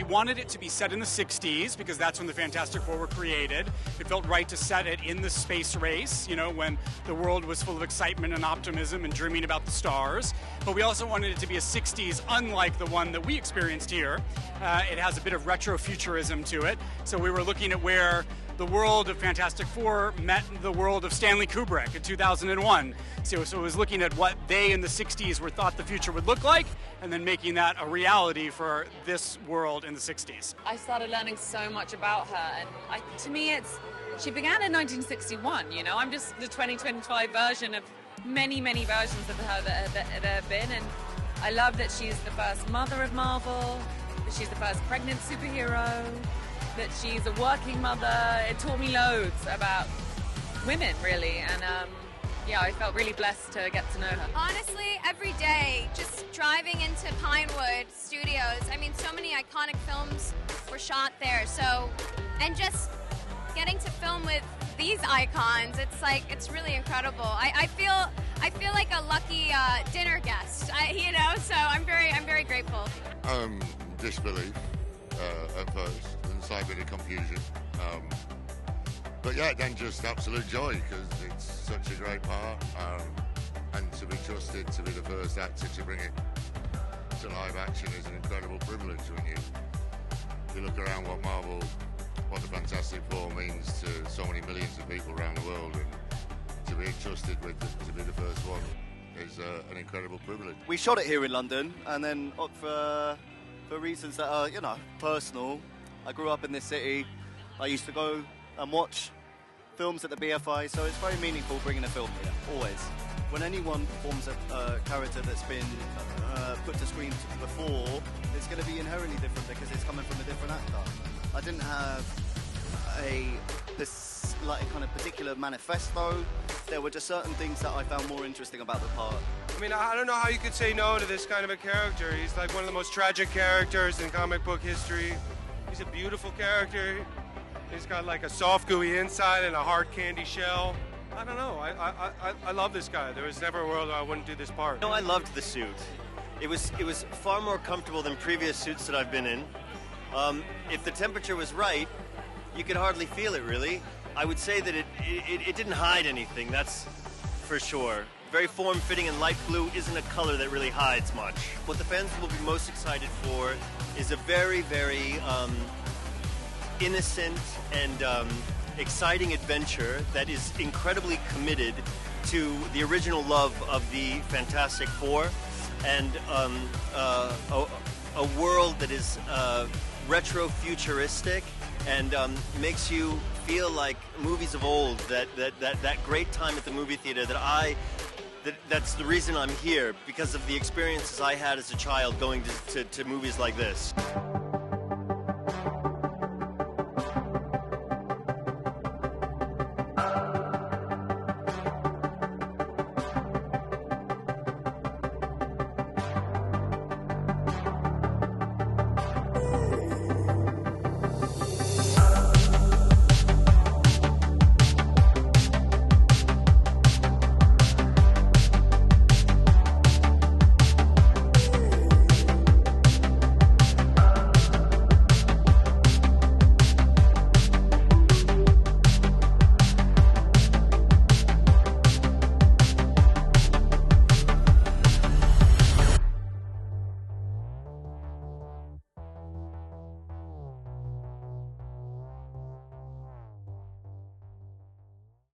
Wanted it to be set in the 60s because that's when the Fantastic Four were created. It felt right to set it in the space race, you know, when the world was full of excitement and optimism and dreaming about the stars. But we also wanted it to be a 60s unlike the one that we experienced here. It has a bit of retrofuturism to it. So we were looking at where the world of Fantastic Four met the world of Stanley Kubrick in 2001. So it was looking at what they in the 60s were thought the future would look like, and then making that a reality for this world in the 60s. I started learning so much about her, and to me she began in 1961, you know. I'm just the 2025 version of many, many versions of her that have been, and I love that she's the first mother of Marvel, that she's the first pregnant superhero, that she's a working mother. It taught me loads about women, really, and yeah, I felt really blessed to get to know her. Honestly, every day, just driving into Pinewood Studios, I mean, so many iconic films were shot there, so, and just getting to film with these icons, it's really incredible. I feel like a lucky dinner guest, you know, so I'm very grateful. Disbelief at first, and slight bit of confusion. But yeah, then just absolute joy because it's such a great part, and to be trusted to be the first actor to bring it to live action is an incredible privilege when you look around what the Fantastic Four means to so many millions of people around the world, and to be entrusted to be the first one is an incredible privilege. We shot it here in London, and then for reasons that are, you know, personal. I grew up in this city. I used to go and watch films at the BFI, so it's very meaningful bringing a film here, always. When anyone performs a character that's been put to screen before, it's going to be inherently different because it's coming from a different actor. I didn't have this like kind of particular manifesto. There were just certain things that I found more interesting about the part. I mean, I don't know how you could say no to this kind of a character. He's like one of the most tragic characters in comic book history. He's a beautiful character. He's got like a soft, gooey inside and a hard candy shell. I don't know. I love this guy. There was never a world where I wouldn't do this part. No, I loved the suit. It was far more comfortable than previous suits that I've been in. If the temperature was right, you could hardly feel it, really. I would say that it didn't hide anything, that's for sure. Very form-fitting, and light blue isn't a color that really hides much. What the fans will be most excited for is a very, very innocent and exciting adventure that is incredibly committed to the original love of the Fantastic Four, and a world that is retro-futuristic and makes you feel like movies of old, that great time at the movie theater that's the reason I'm here, because of the experiences I had as a child going to movies like this.